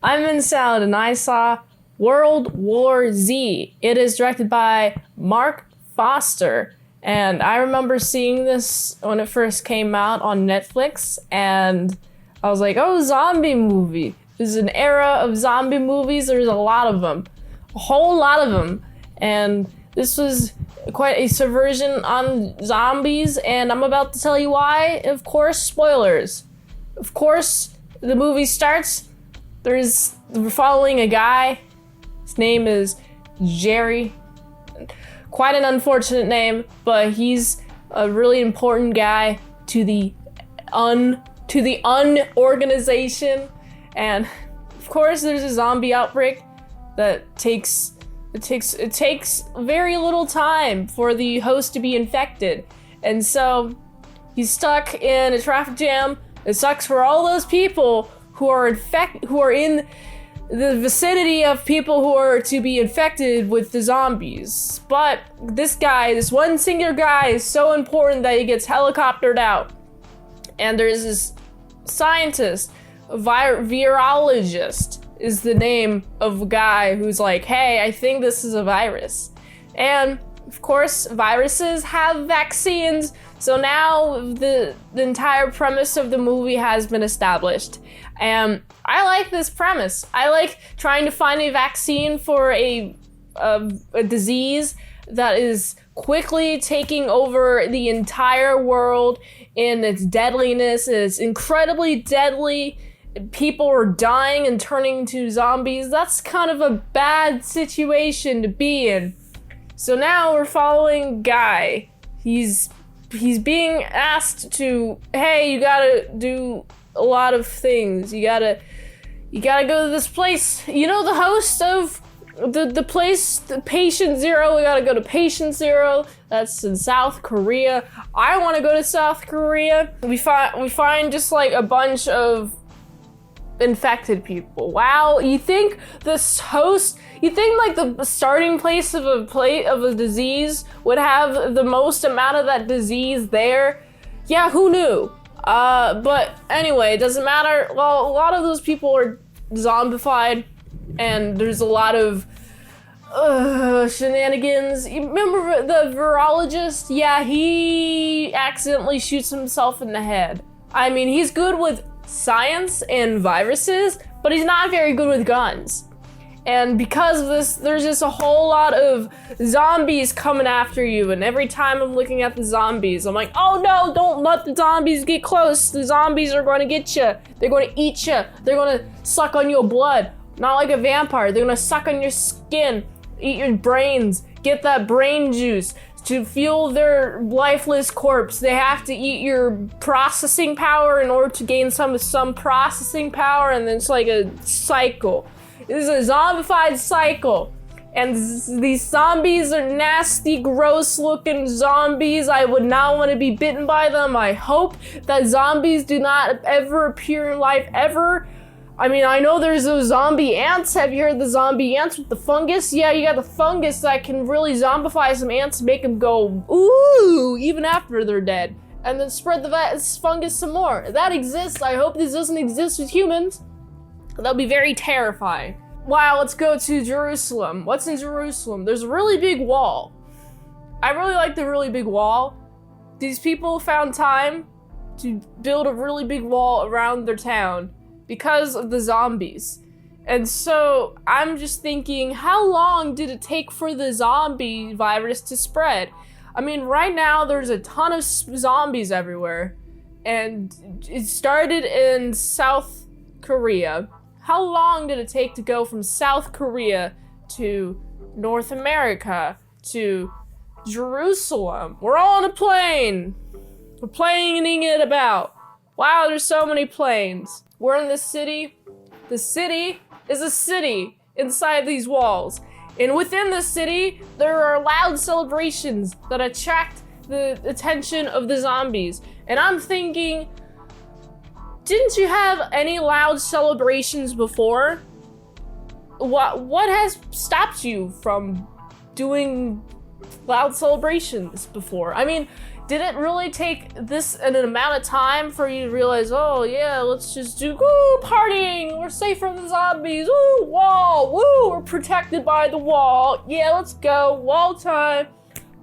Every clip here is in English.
I'm in Salad and I saw World War Z. It is directed by Mark Foster. And I remember seeing this when it first came out on Netflix. And I was like, oh, zombie movie. There's an era of zombie movies. There's a lot of them. A whole lot of them. And this was quite a subversion on zombies. And I'm about to tell you why. Of course, spoilers. Of course, the movie starts. We're following a guy. His name is Jerry. Quite an unfortunate name, but he's a really important guy to the organization. And of course, there's a zombie outbreak that takes very little time for the host to be infected, and so he's stuck in a traffic jam. It sucks for all those people who are in the vicinity of people who are to be infected with the zombies. But this one singular guy is so important that he gets helicoptered out. And there's this scientist, a virologist is the name of a guy who's like, hey, I think this is a virus. And of course, viruses have vaccines. So now the entire premise of the movie has been established. And I like this premise. I like trying to find a vaccine for a disease that is quickly taking over the entire world in its deadliness. It's incredibly deadly. People are dying and turning into zombies. That's kind of a bad situation to be in. So now we're following Guy. He's being asked to, hey, you gotta do a lot of things. You gotta go to this place. You know the host of the place, the Patient Zero? We gotta go to Patient Zero. That's in South Korea. I want to go to South Korea. We find just like a bunch of infected people. Wow, you think this host? You think like the starting place of a disease would have the most amount of that disease there? Yeah, who knew? But anyway, it doesn't matter. Well, a lot of those people are zombified, and there's a lot of shenanigans. You remember the virologist? Yeah, he accidentally shoots himself in the head. I mean, he's good with science and viruses, but he's not very good with guns. And because of this, there's just a whole lot of zombies coming after you. And every time I'm looking at the zombies, I'm like, oh no, don't let the zombies get close. The zombies are going to get you. They're going to eat you. They're going to suck on your blood. Not like a vampire. They're going to suck on your skin, eat your brains, get that brain juice. To fuel their lifeless corpse, they have to eat your processing power in order to gain some processing power, and then it's like a cycle. This is a zombified cycle. And these zombies are nasty, gross-looking zombies. I would not want to be bitten by them. I hope that zombies do not ever appear in life, ever. I mean, I know there's those zombie ants. Have you heard the zombie ants with the fungus? Yeah, you got the fungus that can really zombify some ants, make them go, ooh, even after they're dead. And then spread the fungus some more. That exists. I hope this doesn't exist with humans. That'll be very terrifying. Wow, let's go to Jerusalem. What's in Jerusalem? There's a really big wall. I really like the really big wall. These people found time to build a really big wall around their town because of the zombies. And so I'm just thinking, how long did it take for the zombie virus to spread? I mean, right now there's a ton of zombies everywhere, and it started in South Korea. How long did it take to go from South Korea to North America to Jerusalem? We're all on a plane. We're planing it about. Wow, there's so many planes. We're in this city. The city is a city inside these walls. And within the city, there are loud celebrations that attract the attention of the zombies. And I'm thinking, didn't you have any loud celebrations before? What has stopped you from doing loud celebrations before? I mean, did it really take this an amount of time for you to realize, oh yeah, let's just do partying, we're safe from the zombies, ooh, wall, woo, we're protected by the wall, yeah, let's go, wall time.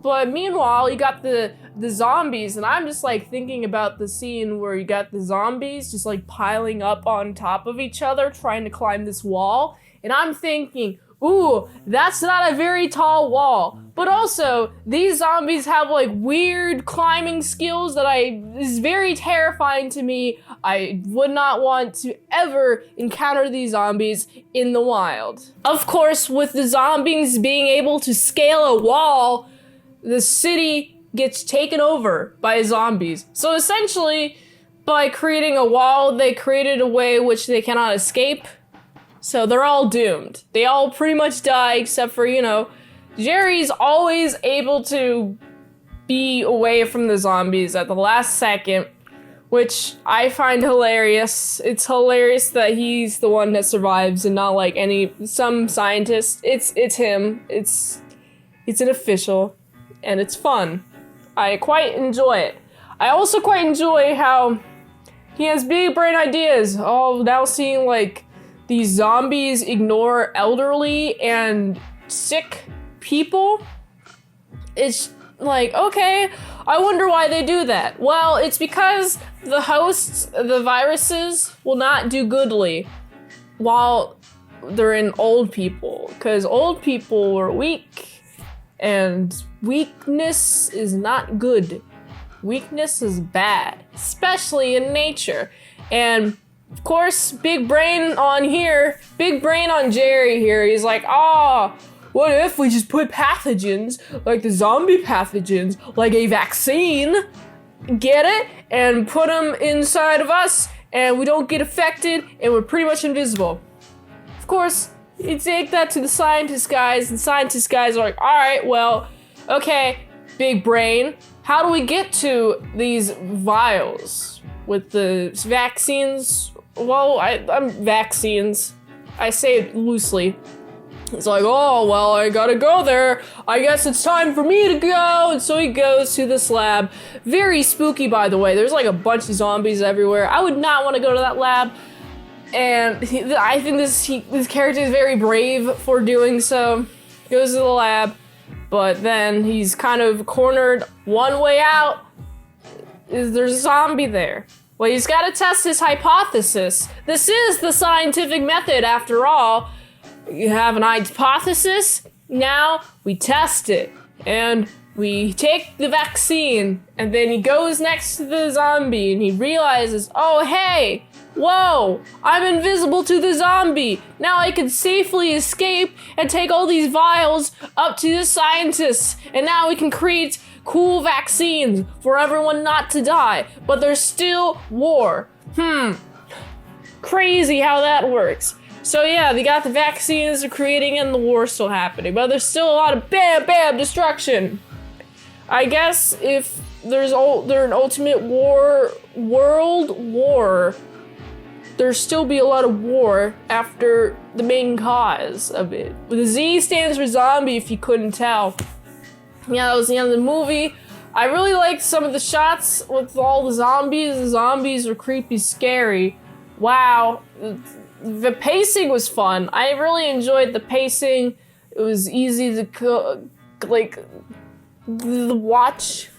But meanwhile, you got the zombies, and I'm just like thinking about the scene where you got the zombies just like piling up on top of each other, trying to climb this wall. And I'm thinking, ooh, that's not a very tall wall. But also, these zombies have like weird climbing skills that is very terrifying to me. I would not want to ever encounter these zombies in the wild. Of course, with the zombies being able to scale a wall, the city gets taken over by zombies. So essentially, by creating a wall, they created a way which they cannot escape. So they're all doomed. They all pretty much die, except for, Jerry's always able to be away from the zombies at the last second, which I find hilarious. It's hilarious that he's the one that survives and not like some scientist. It's him. It's an official. And it's fun. I quite enjoy it. I also quite enjoy how he has big brain ideas. Oh, now seeing like these zombies ignore elderly and sick people. It's like, okay, I wonder why they do that. Well, it's because the hosts, the viruses, will not do goodly while they're in old people. Because old people are weak. And weakness is not good. Weakness is bad, especially in nature. And of course, big brain on Jerry here. He's like, what if we just put pathogens, like the zombie pathogens, like a vaccine, get it? And put them inside of us, and we don't get affected, and we're pretty much invisible. Of course, you take that to the scientist guys, and scientist guys are like, all right, well, okay, big brain, how do we get to these vials with the vaccines? Well, I'm vaccines. I say it loosely. It's like, oh, well, I gotta go there. I guess it's time for me to go. And so he goes to this lab. Very spooky, by the way. There's like a bunch of zombies everywhere. I would not want to go to that lab. And I think this character is very brave for doing so. He goes to the lab, but then he's kind of cornered. One way out is there's a zombie there. Well, he's got to test his hypothesis. This is the scientific method, after all. You have an hypothesis, now we test it. And we take the vaccine, and then he goes next to the zombie, and he realizes, oh, hey, whoa, I'm invisible to the zombie. Now I can safely escape and take all these vials up to the scientists. And now we can create cool vaccines for everyone not to die. But there's still war. Crazy how that works. So yeah, they got the vaccines they're creating and the war's still happening. But there's still a lot of bam destruction. I guess if there's an ultimate world war, there'll still be a lot of war after the main cause of it. The Z stands for zombie, if you couldn't tell. Yeah, that was the end of the movie. I really liked some of the shots with all the zombies. The zombies were creepy, scary. Wow. The pacing was fun. I really enjoyed the pacing. It was easy to watch.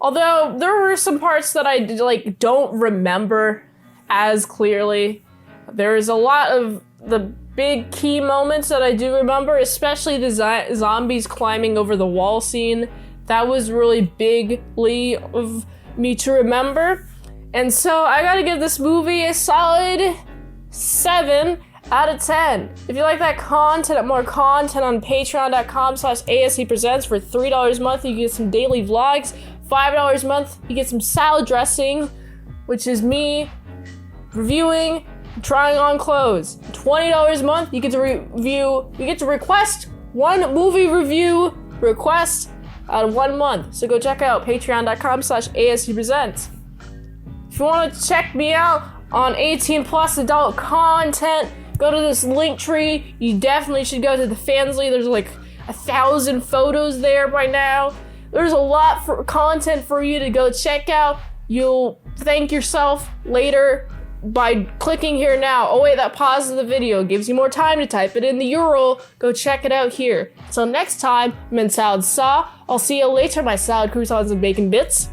Although there were some parts that I don't remember as clearly. There's a lot of the big key moments that I do remember, especially the zombies climbing over the wall scene. That was really bigly of me to remember. And so I gotta give this movie a solid 7 out of 10. If you like that content, more content on patreon.com/ASEpresents. For $3 a month, you get some daily vlogs. $5 a month, you get some salad dressing, which is me reviewing, trying on clothes. $20 a month, you get to request one movie review request out of 1 month. So go check out patreon.com/ASEpresents. If you want to check me out on 18+ adult content, go to this link tree. You definitely should go to the Fansly. There's like 1,000 photos there by now. There's a lot for content for you to go check out. You'll thank yourself later by clicking here now. Oh wait, that pauses the video, gives you more time to type it in the URL. Go check it out here. Till next time, Mint Salad Saw. I'll see you later, my salad croutons and bacon bits.